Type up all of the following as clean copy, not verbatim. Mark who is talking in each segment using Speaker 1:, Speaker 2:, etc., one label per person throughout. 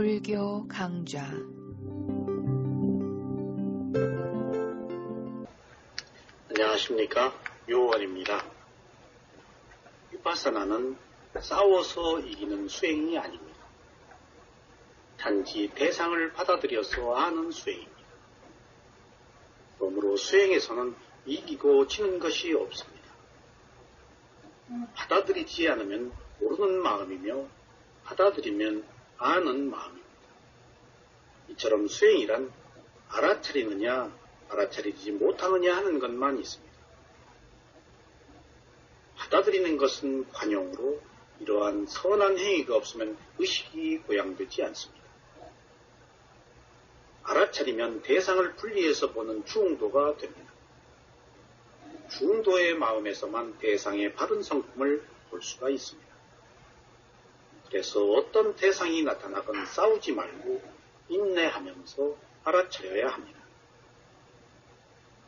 Speaker 1: 불교 강좌
Speaker 2: 안녕하십니까, 묘원입니다. 위파사나는 싸워서 이기는 수행이 아닙니다. 단지 대상을 받아들여서 아는 수행입니다. 그러므로 수행에서는 이기고 지는 것이 없습니다. 받아들이지 않으면 모르는 마음이며 받아들이면 아는 마음입니다. 이처럼 수행이란 알아차리느냐 알아차리지 못하느냐 하는 것만 있습니다. 받아들이는 것은 관용으로 이러한 선한 행위가 없으면 의식이 고양되지 않습니다. 알아차리면 대상을 분리해서 보는 중도가 됩니다. 중도의 마음에서만 대상의 바른 성품을 볼 수가 있습니다. 그래서 어떤 대상이 나타나건 싸우지 말고 인내하면서 알아차려야 합니다.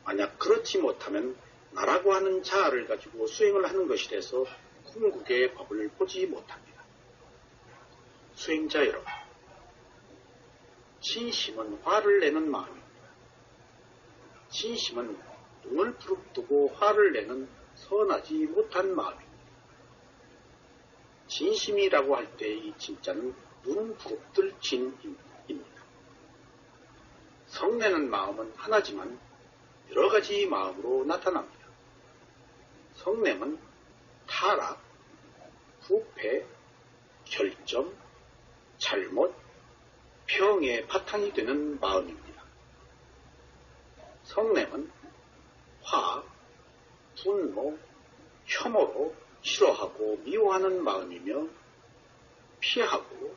Speaker 2: 만약 그렇지 못하면 나라고 하는 자아를 가지고 수행을 하는 것이라서 궁극의 법을 보지 못합니다. 수행자 여러분, 진심은 화를 내는 마음입니다. 진심은 눈을 부릅뜨고 화를 내는 선하지 못한 마음입니다. 진심이라고 할 때 이 진짜는 눈 부릅뜰 진입니다. 성내는 마음은 하나지만 여러 가지 마음으로 나타납니다. 성냄은 타락, 부패, 결점, 잘못, 평의 바탕이 되는 마음입니다. 성냄은 화, 분노, 혐오로 싫어하고 미워하는 마음이며 피하고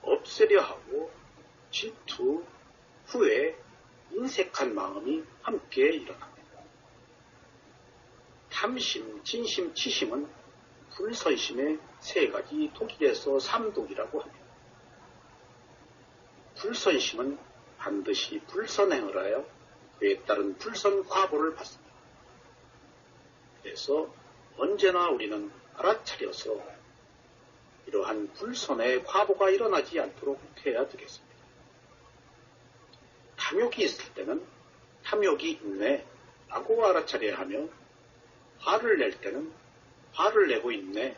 Speaker 2: 없애려 하고 질투, 후회, 인색한 마음이 함께 일어납니다. 탐심, 진심, 치심은 불선심의 세 가지 독일에서 삼독이라고 합니다. 불선심은 반드시 불선행을 하여 그에 따른 불선과보를 받습니다. 그래서 언제나 우리는 알아차려서 이러한 불선의 과보가 일어나지 않도록 해야 되겠습니다. 탐욕이 있을 때는 탐욕이 있네 라고 알아차려야 하며, 화를 낼 때는 화를 내고 있네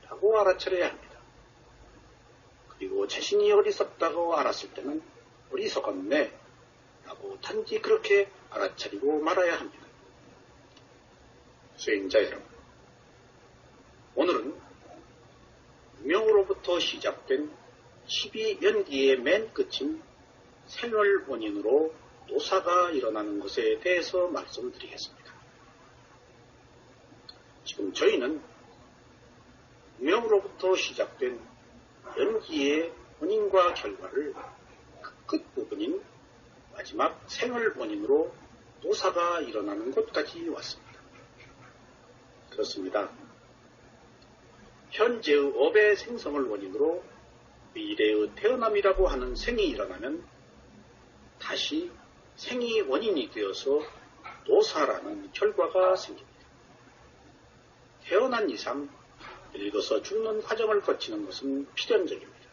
Speaker 2: 라고 알아차려야 합니다. 그리고 자신이 어리석다고 알았을 때는 어리석었네 라고 단지 그렇게 알아차리고 말아야 합니다. 수행자 여러분, 오늘은 무명으로부터 시작된 12연기의 맨 끝인 생을 원인으로 노사가 일어나는 것에 대해서 말씀드리겠습니다. 지금 저희는 무명으로부터 시작된 연기의 원인과 결과를 그 끝부분인 마지막 생을 원인으로 노사가 일어나는 곳까지 왔습니다. 그렇습니다. 현재의 업의 생성을 원인으로 미래의 태어남이라고 하는 생이 일어나면 다시 생이 원인이 되어서 노사라는 결과가 생깁니다. 태어난 이상 늙어서 죽는 과정을 거치는 것은 필연적입니다.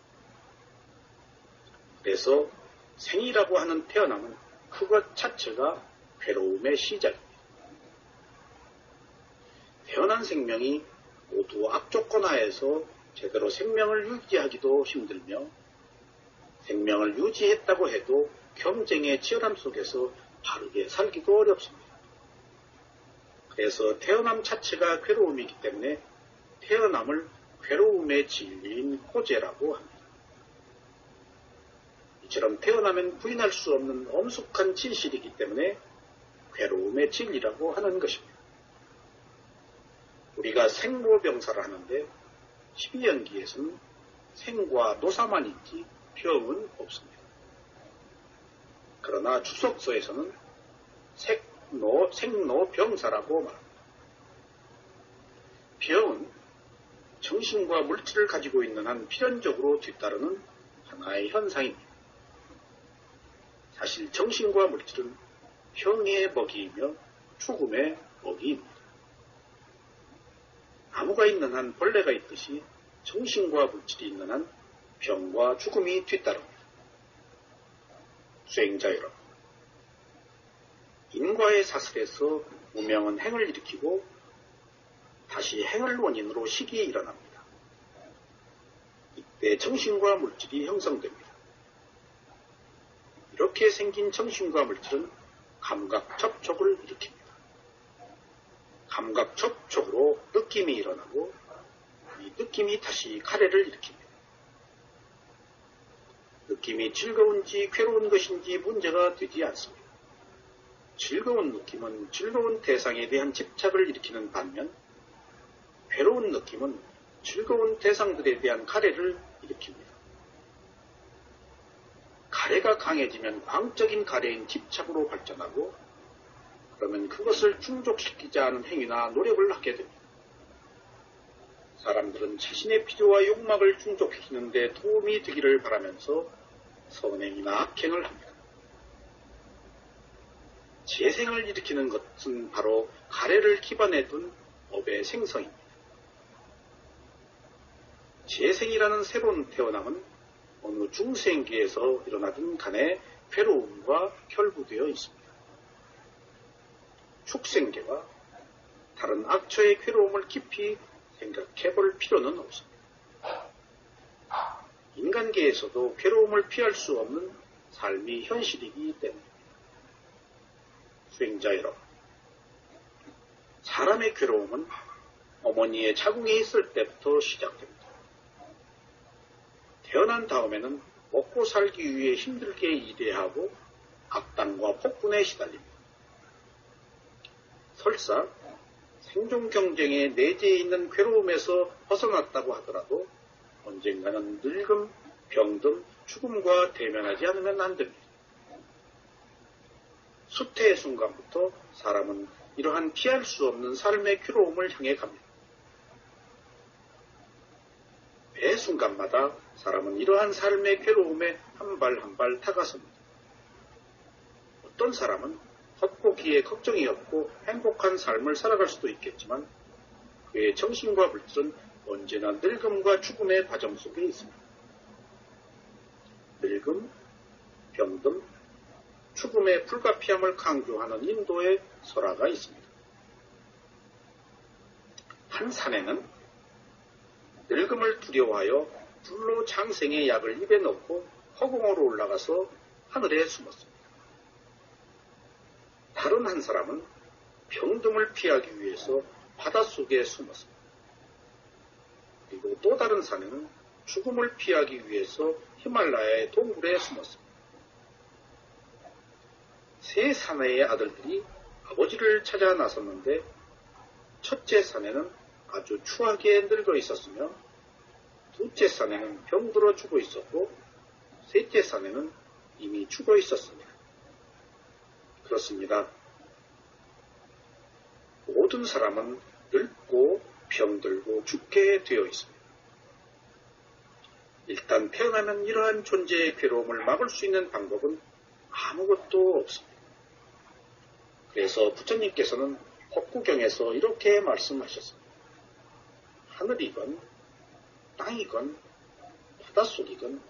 Speaker 2: 그래서 생이라고 하는 태어남은 그것 자체가 괴로움의 시작입니다. 태어난 생명이 모두 악조건 하에서 제대로 생명을 유지하기도 힘들며, 생명을 유지했다고 해도 경쟁의 치열함 속에서 바르게 살기도 어렵습니다. 그래서 태어남 자체가 괴로움이기 때문에 태어남을 괴로움의 진리인 호재라고 합니다. 이처럼 태어나면 부인할 수 없는 엄숙한 진실이기 때문에 괴로움의 진리라고 하는 것입니다. 우리가 생로병사를 하는데 12연기에서는 생과 노사만 있지 병은 없습니다. 그러나 주석서에서는 생로병사라고 말합니다. 병은 정신과 물질을 가지고 있는 한 필연적으로 뒤따르는 하나의 현상입니다. 사실 정신과 물질은 병의 먹이이며 죽음의 먹이입니다. 나무가 있는 한 벌레가 있듯이 정신과 물질이 있는 한 병과 죽음이 뒤따릅니다. 수행자 여러분, 인과의 사슬에서 무명은 행을 일으키고 다시 행을 원인으로 식이 일어납니다. 이때 정신과 물질이 형성됩니다. 이렇게 생긴 정신과 물질은 감각 접촉을 일으킵니다. 감각 접촉으로 느낌이 일어나고 이 느낌이 다시 가래를 일으킵니다. 느낌이 즐거운지 괴로운 것인지 문제가 되지 않습니다. 즐거운 느낌은 즐거운 대상에 대한 집착을 일으키는 반면 괴로운 느낌은 즐거운 대상들에 대한 가래를 일으킵니다. 가래가 강해지면 광적인 가래인 집착으로 발전하고 그러면 그것을 충족시키자 하는 행위나 노력을 하게 됩니다. 사람들은 자신의 필요와 욕망을 충족시키는 데 도움이 되기를 바라면서 선행이나 악행을 합니다. 재생을 일으키는 것은 바로 가래를 기반에 둔 업의 생성입니다. 재생이라는 새로운 태어남은 어느 중생기에서 일어나든 간에 괴로움과 결부되어 있습니다. 축생계와 다른 악처의 괴로움을 깊이 생각해 볼 필요는 없습니다. 인간계에서도 괴로움을 피할 수 없는 삶이 현실이기 때문입니다. 수행자 여러분, 사람의 괴로움은 어머니의 자궁에 있을 때부터 시작됩니다. 태어난 다음에는 먹고 살기 위해 힘들게 일해야 하고 악당과 폭군에 시달립니다. 설사 생존 경쟁에 내재해 있는 괴로움에서 벗어났다고 하더라도 언젠가는 늙음, 병든, 죽음과 대면하지 않으면 안 됩니다. 수태의 순간부터 사람은 이러한 피할 수 없는 삶의 괴로움을 향해 갑니다. 매 순간마다 사람은 이러한 삶의 괴로움에 한 발 한 발 다가섭니다. 어떤 사람은 헛보기에 걱정이 없고 행복한 삶을 살아갈 수도 있겠지만 그의 정신과 물질은 언제나 늙음과 죽음의 과정 속에 있습니다. 늙음, 병듦, 죽음의 불가피함을 강조하는 인도의 설화가 있습니다. 한 사내는 늙음을 두려워하여 불로 장생의 약을 입에 넣고 허공으로 올라가서 하늘에 숨었습니다. 다른 한 사람은 병듦을 피하기 위해서 바닷속에 숨었습니다. 그리고 또 다른 사내는 죽음을 피하기 위해서 히말라야의 동굴에 숨었습니다. 세 사내의 아들들이 아버지를 찾아 나섰는데 첫째 사내는 아주 추하게 늙어 있었으며 둘째 사내는 병들어 죽어 있었고 셋째 사내는 이미 죽어 있었습니다. 그렇습니다. 모든 사람은 늙고 병들고 죽게 되어 있습니다. 일단 태어나면 이러한 존재의 괴로움을 막을 수 있는 방법은 아무것도 없습니다. 그래서 부처님께서는 법구경에서 이렇게 말씀하셨습니다. 하늘이건 땅이건 바닷속이건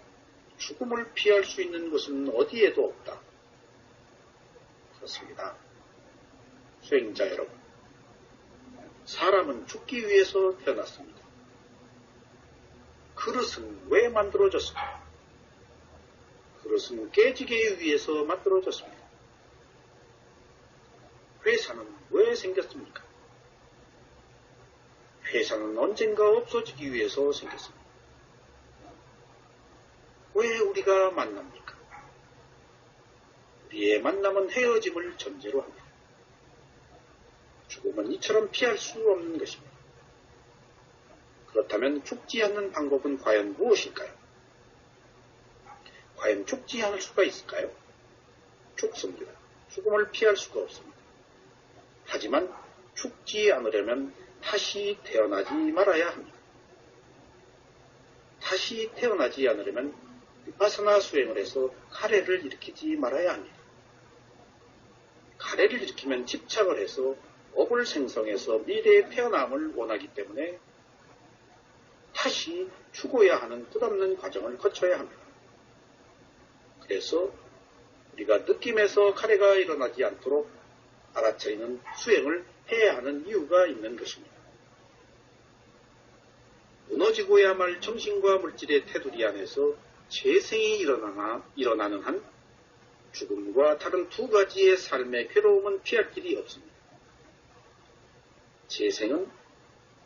Speaker 2: 죽음을 피할 수 있는 것은 어디에도 없다. 그렇습니다. 수행자 여러분, 사람은 죽기 위해서 태어났습니다. 그릇은 왜 만들어졌습니까? 그릇은 깨지기 위해서 만들어졌습니다. 회사는 왜 생겼습니까? 회사는 언젠가 없어지기 위해서 생겼습니다. 왜 우리가 만납니까? 우리의 만남은 헤어짐을 전제로 합니다. 죽음은 이처럼 피할 수 없는 것입니다. 그렇다면 죽지 않는 방법은 과연 무엇일까요? 과연 죽지 않을 수가 있을까요? 죽습니다. 죽음을 피할 수가 없습니다. 하지만 죽지 않으려면 다시 태어나지 말아야 합니다. 다시 태어나지 않으려면 위파사나 수행을 해서 가래를 일으키지 말아야 합니다. 가래를 일으키면 집착을 해서 업을 생성해서 미래의 태어남을 원하기 때문에 다시 죽어야 하는 끝없는 과정을 거쳐야 합니다. 그래서 우리가 느낌에서 가래가 일어나지 않도록 알아차리는 수행을 해야 하는 이유가 있는 것입니다. 무너지고야 말 정신과 물질의 테두리 안에서 재생이 일어나는 한 죽음과 다른 두 가지의 삶의 괴로움은 피할 길이 없습니다. 재생은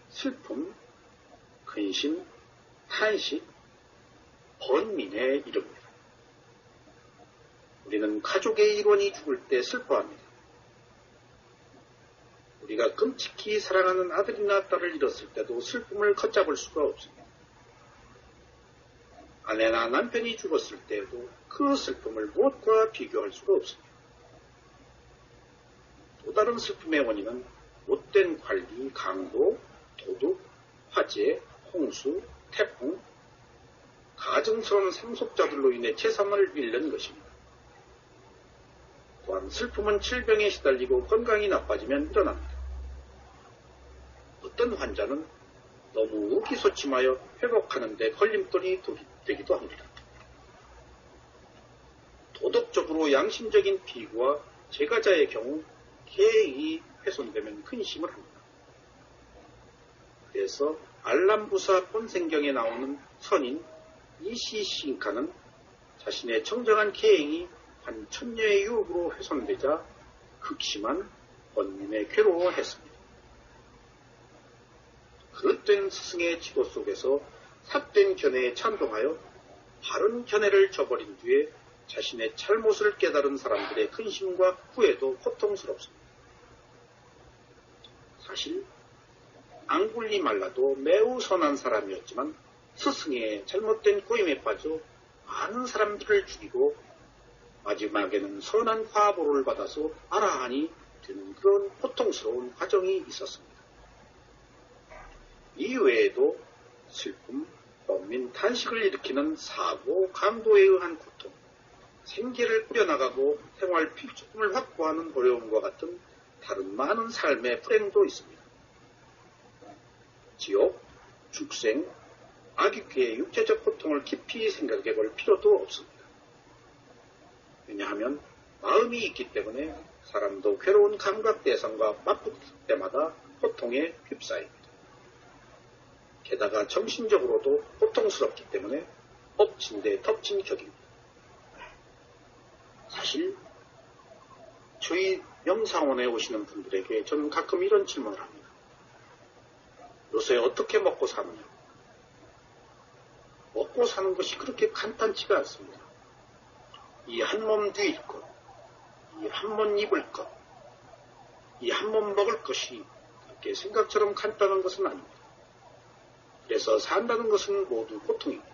Speaker 2: 슬픔, 근심, 탄식, 번민에 이릅니다. 우리는 가족의 일원이 죽을 때 슬퍼합니다. 우리가 끔찍히 사랑하는 아들이나 딸을 잃었을 때도 슬픔을 걷잡을 수가 없습니다. 아내나 남편이 죽었을 때에도 그 슬픔을 무엇과 비교할 수가 없습니다. 또 다른 슬픔의 원인은 못된 관리, 강도, 도둑, 화재, 홍수, 태풍, 가증스러운 상속자들로 인해 재산을 잃는 것입니다. 또한 슬픔은 질병에 시달리고 건강이 나빠지면 일어납니다. 어떤 환자는 너무 의기소침하여 회복하는 데 걸림돌이 되기도 합니다. 도덕적으로 양심적인 피고와 제가자의 경우 계획이 훼손되면 근심을 합니다. 그래서 알람부사 본생경에 나오는 선인 이시신카는 자신의 청정한 계행이 한 천녀의 유혹으로 훼손되자 극심한 번민에 괴로워했습니다. 그릇된 스승의 지도 속에서 삿된 견해에 찬동하여 바른 견해를 저버린 뒤에 자신의 잘못을 깨달은 사람들의 근심과 후회도 고통스럽습니다. 사실 앙굴리말라도 매우 선한 사람이었지만 스승의 잘못된 고임에 빠져 많은 사람들을 죽이고 마지막에는 선한 과보를 받아서 아라한이 되는 그런 고통스러운 과정이 있었습니다. 이외에도 슬픔, 번민, 탄식을 일으키는 사고, 강도에 의한 고통, 생계를 꾸려나가고 생활 필수품을 확보하는 어려움과 같은 다른 많은 삶의 불행도 있습니다. 지옥, 죽생, 악귀의 육체적 고통을 깊이 생각해 볼 필요도 없습니다. 왜냐하면 마음이 있기 때문에 사람도 괴로운 감각 대상과 맞붙을 때마다 고통에 휩싸입니다. 게다가 정신적으로도 고통스럽기 때문에 엎친 데 덮친 격입니다. 사실 저희 명상원에 오시는 분들에게 저는 가끔 이런 질문을 합니다. 요새 어떻게 먹고 사느냐? 먹고 사는 것이 그렇게 간단치가 않습니다. 이 한 몸 누일 것, 이 한 몸 입을 것, 이 한 몸 먹을 것이 그렇게 생각처럼 간단한 것은 아닙니다. 그래서 산다는 것은 모두 고통입니다.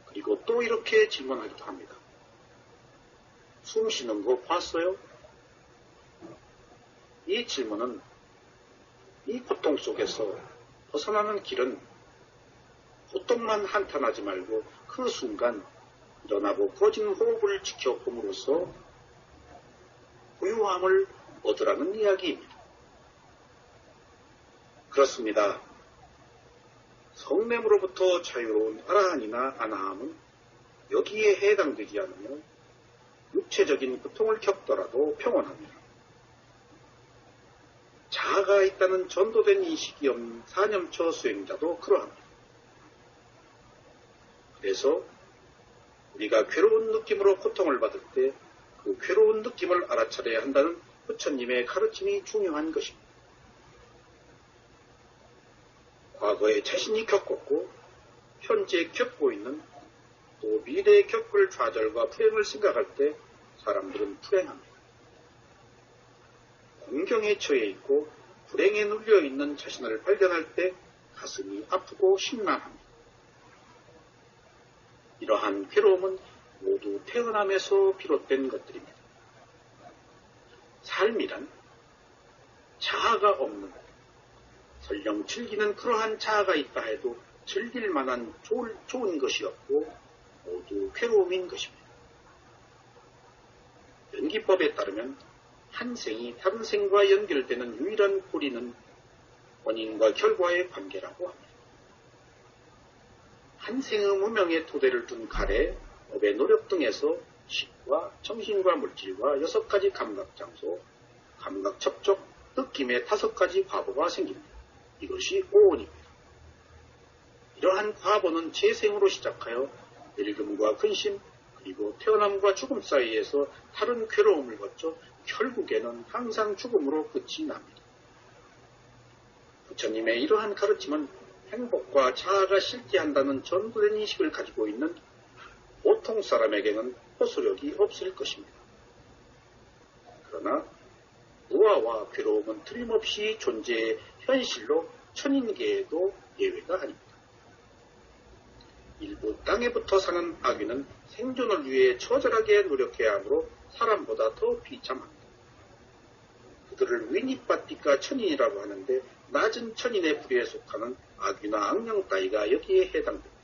Speaker 2: 그리고 또 이렇게 질문하기도 합니다. 숨 쉬는 거 봤어요? 이 질문은 이 고통 속에서 벗어나는 길은 고통만 한탄하지 말고 그 순간 일어나고 꺼진 호흡을 지켜봄으로써 고요함을 얻으라는 이야기입니다. 그렇습니다. 성냄으로부터 자유로운 아라한이나 아나함은 여기에 해당되지 않으며 육체적인 고통을 겪더라도 평온합니다. 자아가 있다는 전도된 인식이 없는 사념처 수행자도 그러합니다. 그래서 우리가 괴로운 느낌으로 고통을 받을 때 그 괴로운 느낌을 알아차려야 한다는 부처님의 가르침이 중요한 것입니다. 과거에 자신이 겪었고 현재 겪고 있는 또 미래에 겪을 좌절과 불행을 생각할 때 사람들은 불행합니다. 공경에 처해 있고 불행에 눌려 있는 자신을 발견할 때 가슴이 아프고 심란합니다. 이러한 괴로움은 모두 태어남에서 비롯된 것들입니다. 삶이란 자아가 없는, 설령 즐기는 그러한 자아가 있다 해도 즐길 만한 좋은 것이 없고 모두 괴로움인 것입니다. 연기법에 따르면 한 생이 다른 생과 연결되는 유일한 고리는 원인과 결과의 관계라고 합니다. 한 생의 무명의 토대를 둔 가래, 업의 노력 등에서 식과 정신과 물질과 6가지 감각 장소, 감각 접촉, 느낌의 5가지 과보가 생깁니다. 이것이 오온입니다. 이러한 과보는 재생으로 시작하여 늙음과 근심, 그리고 태어남과 죽음 사이에서 다른 괴로움을 거쳐 결국에는 항상 죽음으로 끝이 납니다. 부처님의 이러한 가르침은 행복과 자아가 실제한다는 전부된 인식을 가지고 있는 보통 사람에게는 호소력이 없을 것입니다. 그러나 무아와 괴로움은 틀림없이 존재의 현실로 천인계에도 예외가 아닙니다. 일부 땅에부터 사는 아귀는 생존을 위해 처절하게 노력해야 하므로 사람보다 더 비참합니다. 그들을 위니빠띠가 천인이라고 하는데 낮은 천인의 부류에 속하는 아귀나 악령 따위가 여기에 해당됩니다.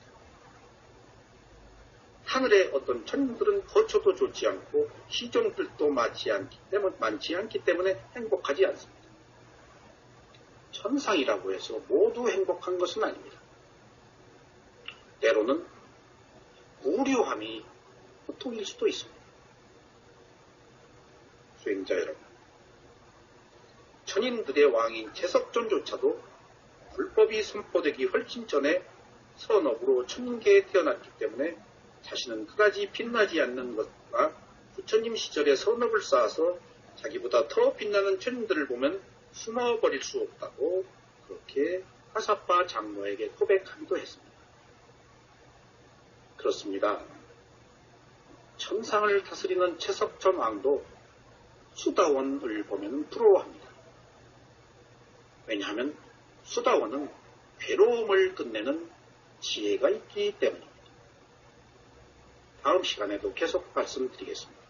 Speaker 2: 하늘의 어떤 천인들은 거처도 좋지 않고 시종들도 많지 않기 때문에 행복하지 않습니다. 천상이라고 해서 모두 행복한 것은 아닙니다. 때로는 무료함이 보통일 수도 있습니다. 수행자 여러분, 천인들의 왕인 채석존조차도 불법이 선포되기 훨씬 전에 선업으로 천인계에 태어났기 때문에 자신은 그다지 빛나지 않는 것과 부처님 시절에 선업을 쌓아서 자기보다 더 빛나는 천인들을 보면 숨어버릴 수 없다고 그렇게 하사파 장로에게 고백하기도 했습니다. 그렇습니다. 천상을 다스리는 채석전 왕도 수다원을 보면 부러워합니다. 왜냐하면 수다원은 괴로움을 끝내는 지혜가 있기 때문입니다. 다음 시간에도 계속 말씀드리겠습니다.